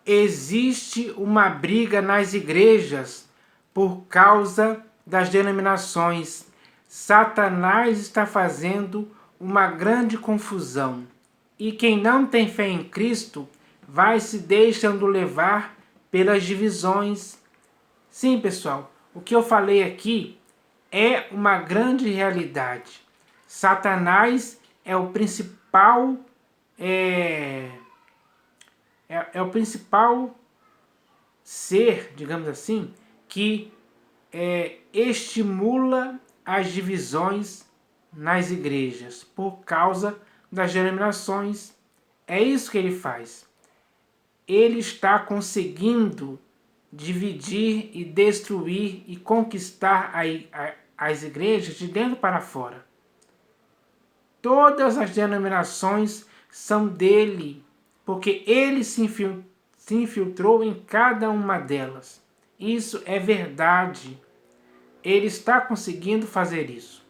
existe uma briga nas igrejas por causa das denominações. Satanás está fazendo uma grande confusão. E quem não tem fé em Cristo vai se deixando levar pelas divisões. Sim, pessoal, o que eu falei aqui é uma grande realidade. Satanás é o principal é o principal ser, digamos assim, que estimula as divisões nas igrejas por causa das denominações. É isso que ele faz. Ele está conseguindo dividir e destruir e conquistar as igrejas de dentro para fora. Todas as denominações são dele, porque ele se infiltrou em cada uma delas. Isso é verdade. Ele está conseguindo fazer isso.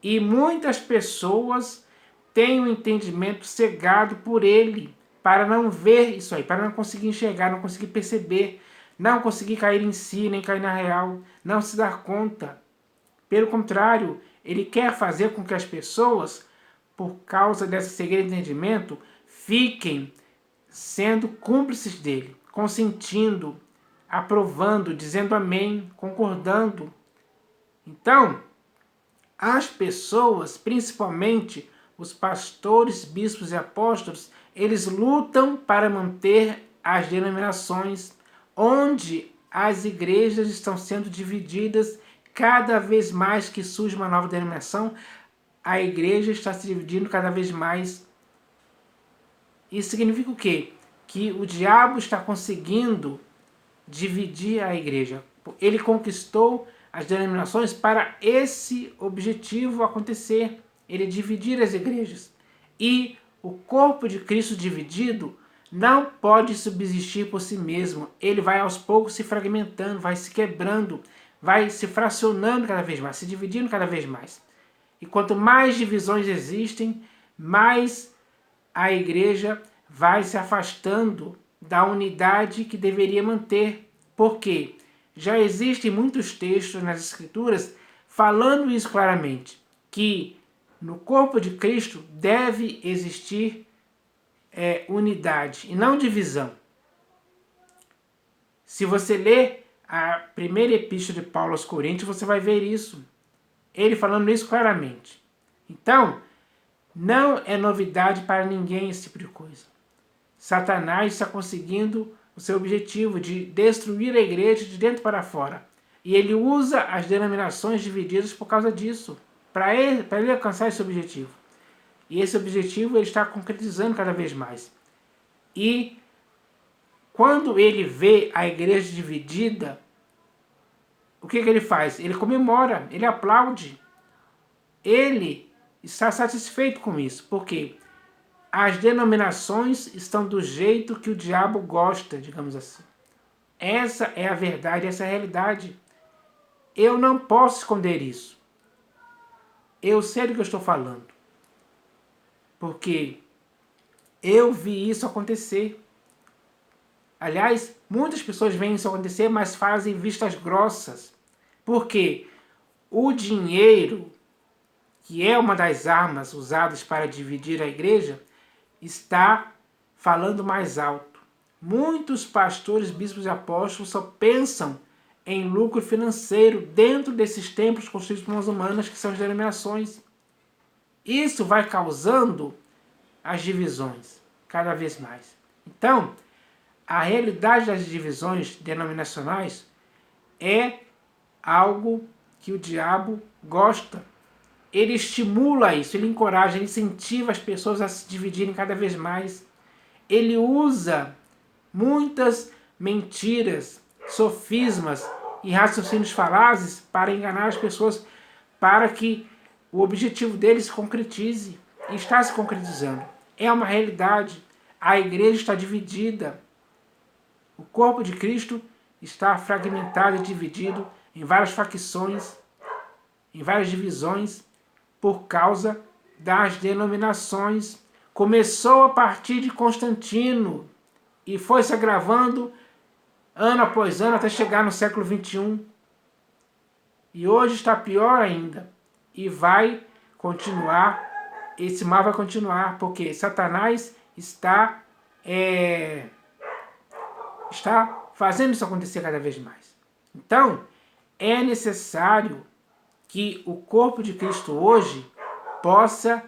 E muitas pessoas têm o entendimento cegado por ele, para não ver isso aí, para não conseguir enxergar, não conseguir perceber, não conseguir cair em si, nem cair na real, não se dar conta. Pelo contrário, ele quer fazer com que as pessoas, por causa desse segredo de entendimento, fiquem sendo cúmplices dele, consentindo, aprovando, dizendo amém, concordando. Então, as pessoas, principalmente os pastores, bispos e apóstolos, eles lutam para manter as denominações, onde as igrejas estão sendo divididas. Cada vez mais que surge uma nova denominação, a igreja está se dividindo cada vez mais. Isso significa o quê? Que o diabo está conseguindo dividir a igreja. Ele conquistou as denominações para esse objetivo acontecer. Ele dividir as igrejas. E o corpo de Cristo dividido não pode subsistir por si mesmo. Ele vai aos poucos se fragmentando, vai se quebrando, vai se fracionando cada vez mais, se dividindo cada vez mais. E quanto mais divisões existem, mais a igreja vai se afastando da unidade que deveria manter. Por quê? Já existem muitos textos nas Escrituras falando isso claramente, que no corpo de Cristo deve existir unidade e não divisão. Se você ler a primeira epístola de Paulo aos Coríntios, você vai ver isso. Ele falando isso claramente. Então, não é novidade para ninguém esse tipo de coisa. Satanás está conseguindo o seu objetivo de destruir a igreja de dentro para fora. E ele usa as denominações divididas por causa disso, para ele alcançar esse objetivo. E esse objetivo ele está concretizando cada vez mais. E quando ele vê a igreja dividida, o que ele faz? Ele comemora, ele aplaude. Ele está satisfeito com isso. Por quê? As denominações estão do jeito que o diabo gosta, digamos assim. Essa é a verdade, essa é a realidade. Eu não posso esconder isso. Eu sei do que eu estou falando. Porque eu vi isso acontecer. Aliás, muitas pessoas veem isso acontecer, mas fazem vistas grossas. Porque o dinheiro, que é uma das armas usadas para dividir a igreja, está falando mais alto. Muitos pastores, bispos e apóstolos só pensam em lucro financeiro dentro desses templos construídos por mãos humanas, que são as denominações. Isso vai causando as divisões cada vez mais. Então, a realidade das divisões denominacionais é algo que o diabo gosta. Ele estimula isso, ele encoraja, ele incentiva as pessoas a se dividirem cada vez mais. Ele usa muitas mentiras, sofismas e raciocínios falazes para enganar as pessoas, para que o objetivo dele se concretize. E está se concretizando. É uma realidade. A igreja está dividida. O corpo de Cristo está fragmentado e dividido em várias facções, em várias divisões, por causa das denominações. Começou a partir de Constantino. e foi se agravando ano após ano até chegar no século XXI. E hoje está pior ainda. E vai continuar, esse mal vai continuar, porque Satanás está fazendo isso acontecer cada vez mais. Então, é necessário que o corpo de Cristo hoje possa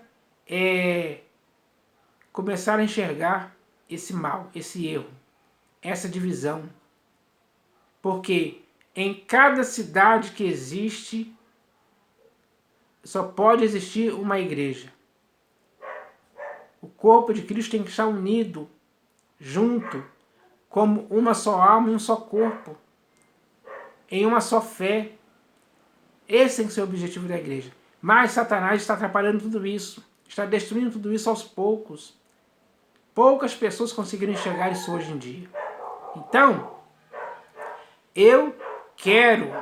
começar a enxergar esse mal, esse erro, essa divisão. Porque em cada cidade que existe, só pode existir uma igreja. O corpo de Cristo tem que estar unido, junto, como uma só alma e um só corpo, em uma só fé. Esse tem que ser o objetivo da igreja. Mas Satanás está atrapalhando tudo isso, está destruindo tudo isso aos poucos. Poucas pessoas conseguiram enxergar isso hoje em dia. Então, eu quero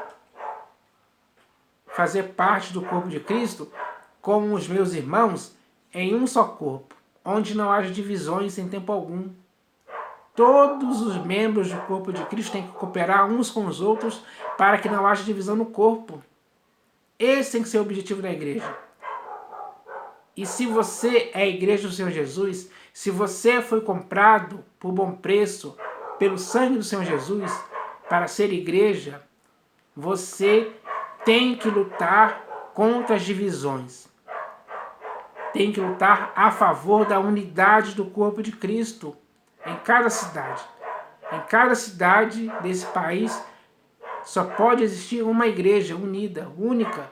fazer parte do corpo de Cristo com os meus irmãos em um só corpo, onde não haja divisões em tempo algum. Todos os membros do corpo de Cristo têm que cooperar uns com os outros para que não haja divisão no corpo. Esse tem que ser o objetivo da igreja. E se você é a igreja do Senhor Jesus, se você foi comprado por bom preço pelo sangue do Senhor Jesus para ser igreja, você tem que lutar contra as divisões. Tem que lutar a favor da unidade do corpo de Cristo em cada cidade. Em cada cidade desse país só pode existir uma igreja unida, única.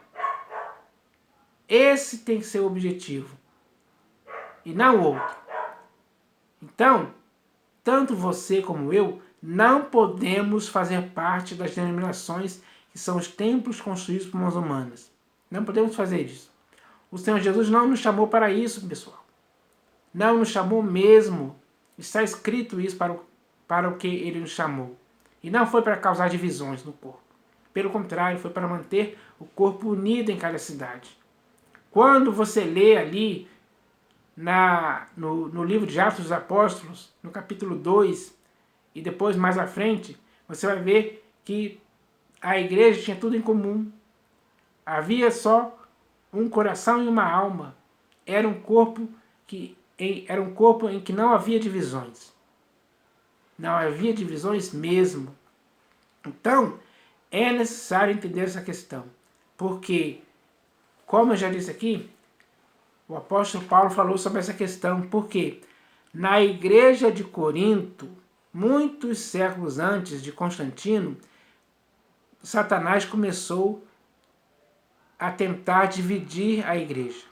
Esse tem que ser o objetivo e não o outro. Então, tanto você como eu não podemos fazer parte das denominações que são os templos construídos por mãos humanas. Não podemos fazer isso. O Senhor Jesus não nos chamou para isso, pessoal. Não nos chamou mesmo. Está escrito isso para o que ele nos chamou. E não foi para causar divisões no corpo. Pelo contrário, foi para manter o corpo unido em cada cidade. Quando você lê ali no livro de Atos dos Apóstolos, no capítulo 2, e depois mais à frente, você vai ver que a igreja tinha tudo em comum. Havia só um coração e uma alma. Era um corpo em que não havia divisões. Não havia divisões mesmo. Então, é necessário entender essa questão. Porque, como eu já disse aqui, o apóstolo Paulo falou sobre essa questão. Porque na igreja de Corinto, muitos séculos antes de Constantino, Satanás começou a tentar dividir a igreja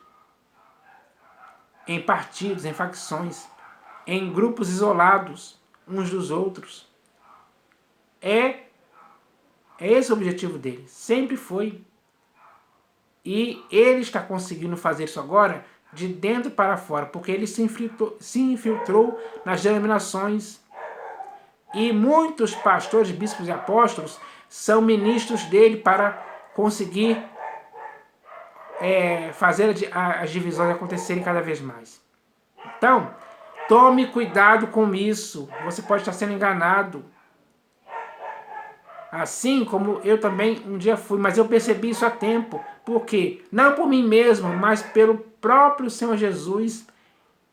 em partidos, em facções, em grupos isolados uns dos outros. É esse o objetivo dele, sempre foi. E ele está conseguindo fazer isso agora de dentro para fora, porque ele se infiltrou nas denominações. E muitos pastores, bispos e apóstolos são ministros dele para conseguir fazer as divisões acontecerem cada vez mais. Então, tome cuidado com isso. Você pode estar sendo enganado. Assim como eu também um dia fui, mas eu percebi isso a tempo. Por quê? Não por mim mesmo, mas pelo próprio Senhor Jesus.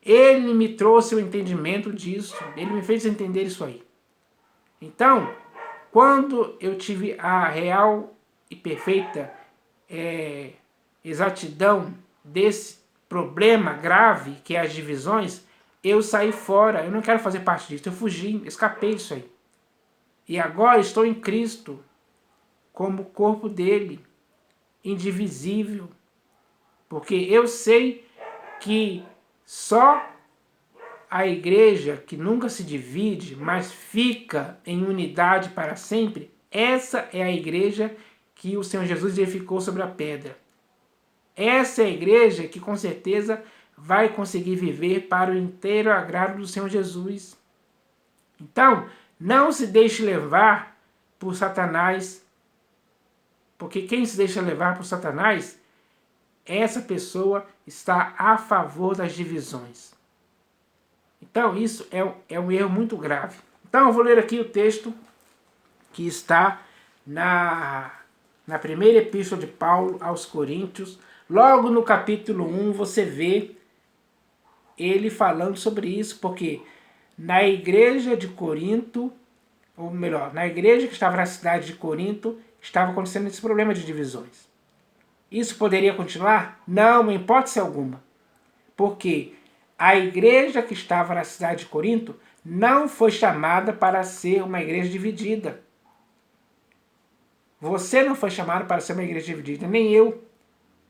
Ele me trouxe o entendimento disso. Ele me fez entender isso aí. Então, quando eu tive a real e perfeita exatidão desse problema grave que é as divisões, eu saí fora. Eu não quero fazer parte disso. Eu fugi, escapei disso aí. E agora estou em Cristo, como corpo dele, indivisível. Porque eu sei que só a igreja que nunca se divide, mas fica em unidade para sempre, essa é a igreja que o Senhor Jesus edificou sobre a pedra. Essa é a igreja que com certeza vai conseguir viver para o inteiro agrado do Senhor Jesus. Então, não se deixe levar por Satanás, porque quem se deixa levar por Satanás, essa pessoa está a favor das divisões. Então isso é um erro muito grave. Então eu vou ler aqui o texto que está na primeira epístola de Paulo aos Coríntios. Logo no capítulo 1 você vê ele falando sobre isso, porque na igreja de Corinto, ou melhor, na igreja que estava na cidade de Corinto, estava acontecendo esse problema de divisões. Isso poderia continuar? Não, em hipótese alguma. Porque a igreja que estava na cidade de Corinto não foi chamada para ser uma igreja dividida. Você não foi chamado para ser uma igreja dividida, nem eu.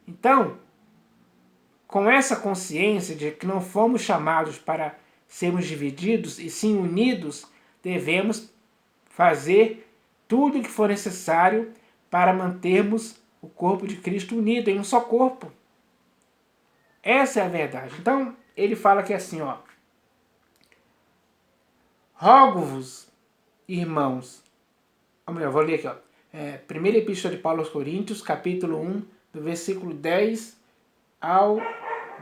Então, com essa consciência de que não fomos chamados para sermos divididos e sim unidos, devemos fazer tudo o que for necessário para mantermos o corpo de Cristo unido em um só corpo. Essa é a verdade. Então, ele fala aqui assim, ó. Rogo-vos, irmãos. Ou melhor, vou ler aqui, ó. Primeira Epístola de Paulo aos Coríntios, capítulo 1, do versículo 10 ao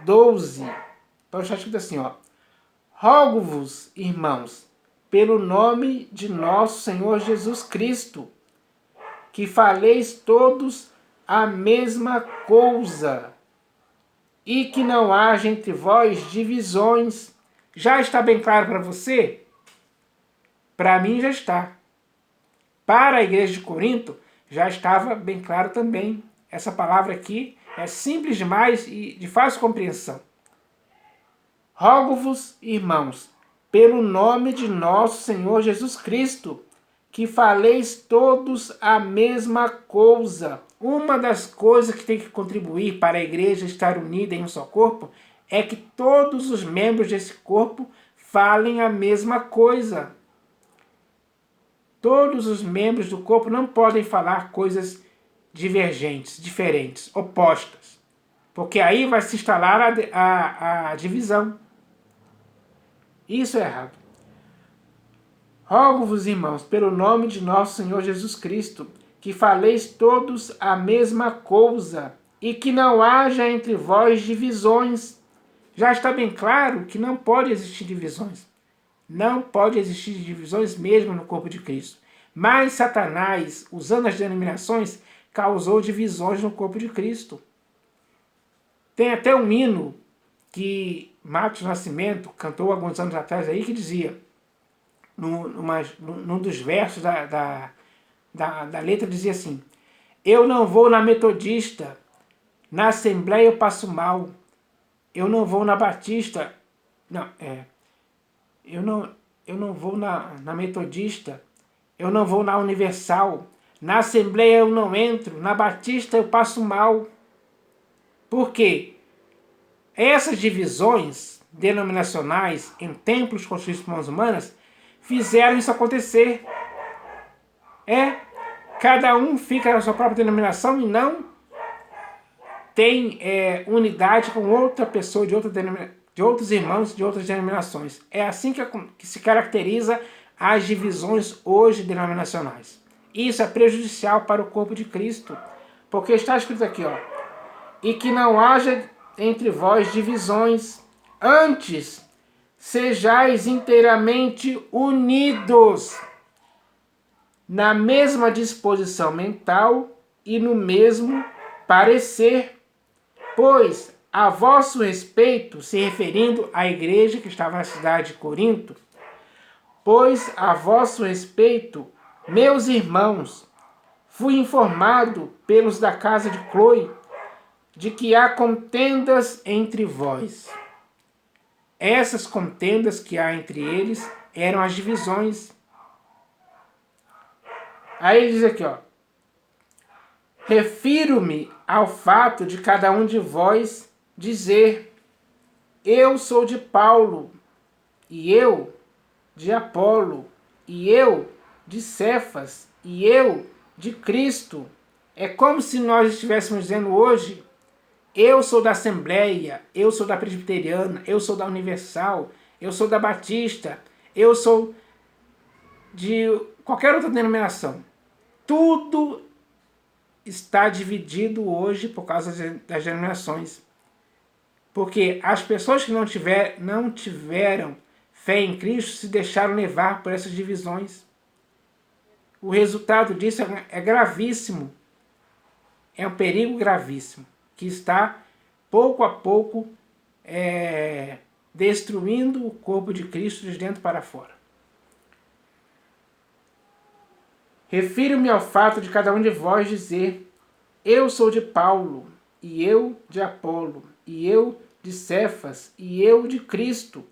12. Então está escrito assim, ó. Rogo-vos, irmãos, pelo nome de nosso Senhor Jesus Cristo, que faleis todos a mesma coisa, e que não haja entre vós divisões. Já está bem claro para você? Para mim já está. Para a igreja de Corinto já estava bem claro também. Essa palavra aqui é simples demais e de fácil compreensão. Rogo-vos, irmãos, pelo nome de nosso Senhor Jesus Cristo, que faleis todos a mesma coisa. Uma das coisas que tem que contribuir para a igreja estar unida em um só corpo é que todos os membros desse corpo falem a mesma coisa. Todos os membros do corpo não podem falar coisas divergentes, diferentes, opostas. Porque aí vai se instalar a divisão. Isso é errado. Rogo-vos, irmãos, pelo nome de nosso Senhor Jesus Cristo, que faleis todos a mesma coisa, e que não haja entre vós divisões. Já está bem claro que não pode existir divisões. Não pode existir divisões mesmo no corpo de Cristo. Mas Satanás, usando as denominações, causou divisões no corpo de Cristo. Tem até um hino que Marcos Nascimento cantou alguns anos atrás aí, que dizia, num dos versos da letra, dizia assim: eu não vou na metodista, na assembleia eu passo mal, eu não vou na batista, eu não vou na metodista, eu não vou na universal, na assembleia eu não entro, na batista eu passo mal. Por quê? Essas divisões denominacionais em templos construídos por mãos humanas fizeram isso acontecer. Cada um fica na sua própria denominação e não tem unidade com outra pessoa de outros irmãos de outras denominações. É assim que se caracteriza as divisões hoje denominacionais. Isso é prejudicial para o corpo de Cristo, porque está escrito aqui, ó, e que não haja entre vós divisões, antes sejais inteiramente unidos na mesma disposição mental e no mesmo parecer, pois a vosso respeito, se referindo à igreja que estava na cidade de Corinto, pois a vosso respeito, meus irmãos, fui informado pelos da casa de Cloe de que há contendas entre vós. Essas contendas que há entre eles eram as divisões. Aí ele diz aqui, ó, refiro-me ao fato de cada um de vós dizer: eu sou de Paulo, e eu de Apolo, e eu de Cefas, e eu de Cristo. É como se nós estivéssemos dizendo hoje: eu sou da Assembleia, eu sou da Presbiteriana, eu sou da Universal, eu sou da Batista, eu sou de qualquer outra denominação. Tudo está dividido hoje por causa das denominações. Porque as pessoas que não tiveram fé em Cristo se deixaram levar por essas divisões. O resultado disso é gravíssimo. É um perigo gravíssimo, que está, pouco a pouco, destruindo o corpo de Cristo de dentro para fora. Refiro-me ao fato de cada um de vós dizer: eu sou de Paulo, e eu de Apolo, e eu de Cefas, e eu de Cristo.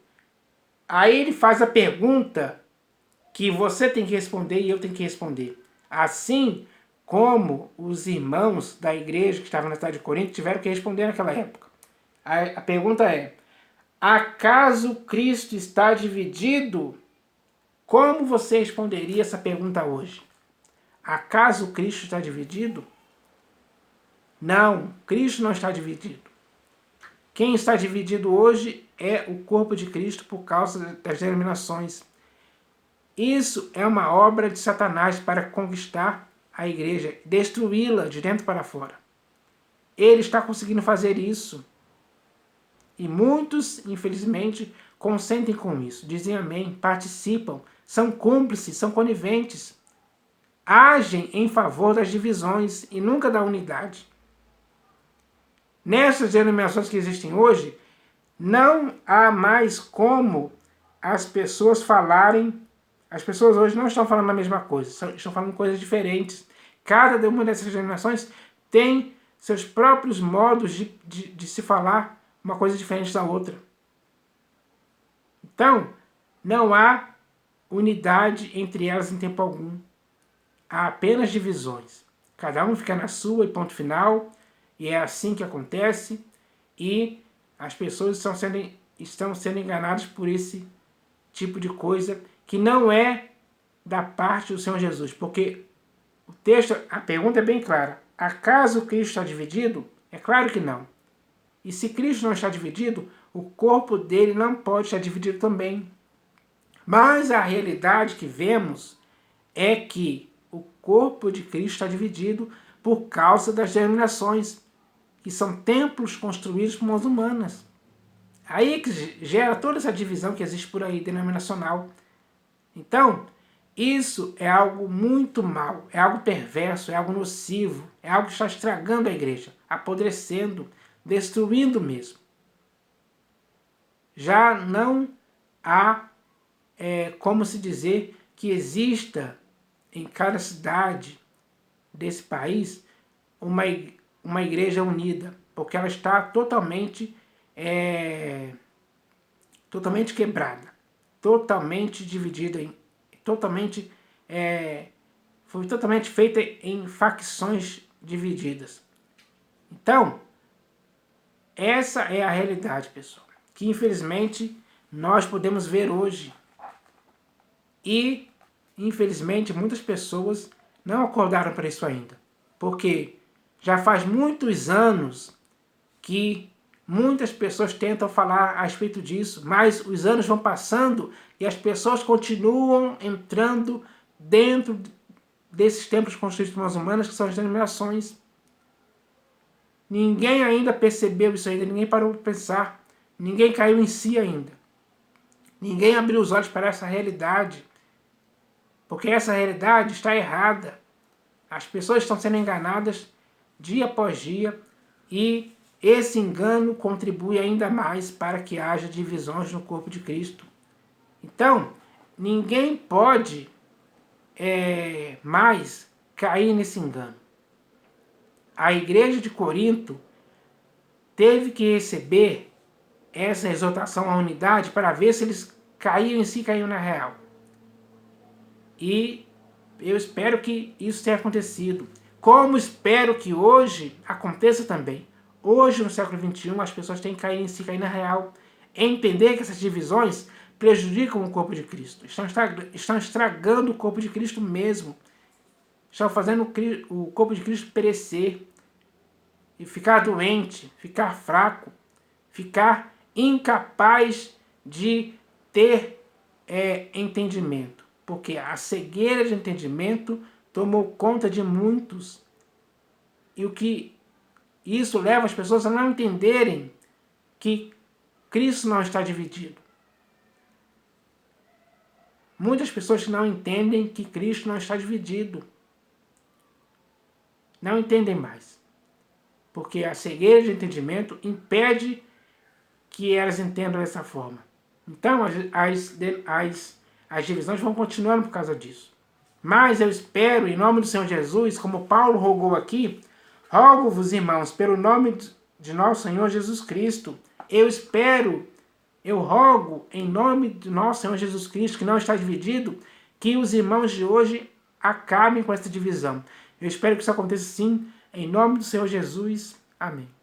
Aí ele faz a pergunta que você tem que responder e eu tenho que responder. Assim como os irmãos da igreja que estavam na cidade de Corinto tiveram que responder naquela época. A pergunta é: acaso Cristo está dividido? Como você responderia essa pergunta hoje? Acaso Cristo está dividido? Não, Cristo não está dividido. Quem está dividido hoje é o corpo de Cristo por causa das denominações. Isso é uma obra de Satanás para conquistar a igreja, destruí-la de dentro para fora. Ele está conseguindo fazer isso. E muitos, infelizmente, consentem com isso, dizem amém, participam, são cúmplices, são coniventes, agem em favor das divisões e nunca da unidade. Nessas denominações que existem hoje, não há mais como as pessoas falarem. As pessoas hoje não estão falando a mesma coisa, estão falando coisas diferentes. Cada uma dessas denominações tem seus próprios modos de se falar uma coisa diferente da outra. Então, não há unidade entre elas em tempo algum. Há apenas divisões. Cada um fica na sua e ponto final. E é assim que acontece. E as pessoas estão sendo enganadas por esse tipo de coisa que não é da parte do Senhor Jesus. Porque o texto, a pergunta é bem clara. Acaso Cristo está dividido? É claro que não. E se Cristo não está dividido, o corpo dele não pode estar dividido também. Mas a realidade que vemos é que o corpo de Cristo está dividido por causa das denominações, que são templos construídos por mãos humanas. Aí é que gera toda essa divisão que existe por aí, denominacional. Então, isso é algo muito mal, é algo perverso, é algo nocivo, é algo que está estragando a igreja, apodrecendo, destruindo mesmo. Já não há como se dizer que exista em cada cidade desse país uma igreja unida, porque ela está totalmente quebrada, totalmente dividida, foi totalmente feita em facções divididas. Então, essa é a realidade, pessoal, que infelizmente nós podemos ver hoje. E, infelizmente, muitas pessoas não acordaram para isso ainda. Porque já faz muitos anos que muitas pessoas tentam falar a respeito disso, mas os anos vão passando e as pessoas continuam entrando dentro desses templos construídos por mãos humanas, que são as denominações. Ninguém ainda percebeu isso ainda, ninguém parou para pensar, ninguém caiu em si ainda. Ninguém abriu os olhos para essa realidade, porque essa realidade está errada. As pessoas estão sendo enganadas dia após dia e esse engano contribui ainda mais para que haja divisões no corpo de Cristo. Então, ninguém pode mais cair nesse engano. A igreja de Corinto teve que receber essa exortação à unidade para ver se eles caíam em si, caíam na real. E eu espero que isso tenha acontecido. Como espero que hoje aconteça também. Hoje, no século XXI, as pessoas têm que cair em si, cair na real. Entender que essas divisões prejudicam o corpo de Cristo. Estão estragando o corpo de Cristo mesmo. Estão fazendo o corpo de Cristo perecer. E ficar doente, ficar fraco, ficar incapaz de ter entendimento. Porque a cegueira de entendimento tomou conta de muitos. E o que isso leva as pessoas a não entenderem que Cristo não está dividido. Muitas pessoas que não entendem que Cristo não está dividido. Não entendem mais. Porque a cegueira de entendimento impede que elas entendam dessa forma. Então, as divisões vão continuando por causa disso. Mas eu espero, em nome do Senhor Jesus, como Paulo rogou aqui, rogo-vos, irmãos, pelo nome de nosso Senhor Jesus Cristo, eu rogo, em nome de nosso Senhor Jesus Cristo, que não está dividido, que os irmãos de hoje acabem com essa divisão. Eu espero que isso aconteça sim, em nome do Senhor Jesus. Amém.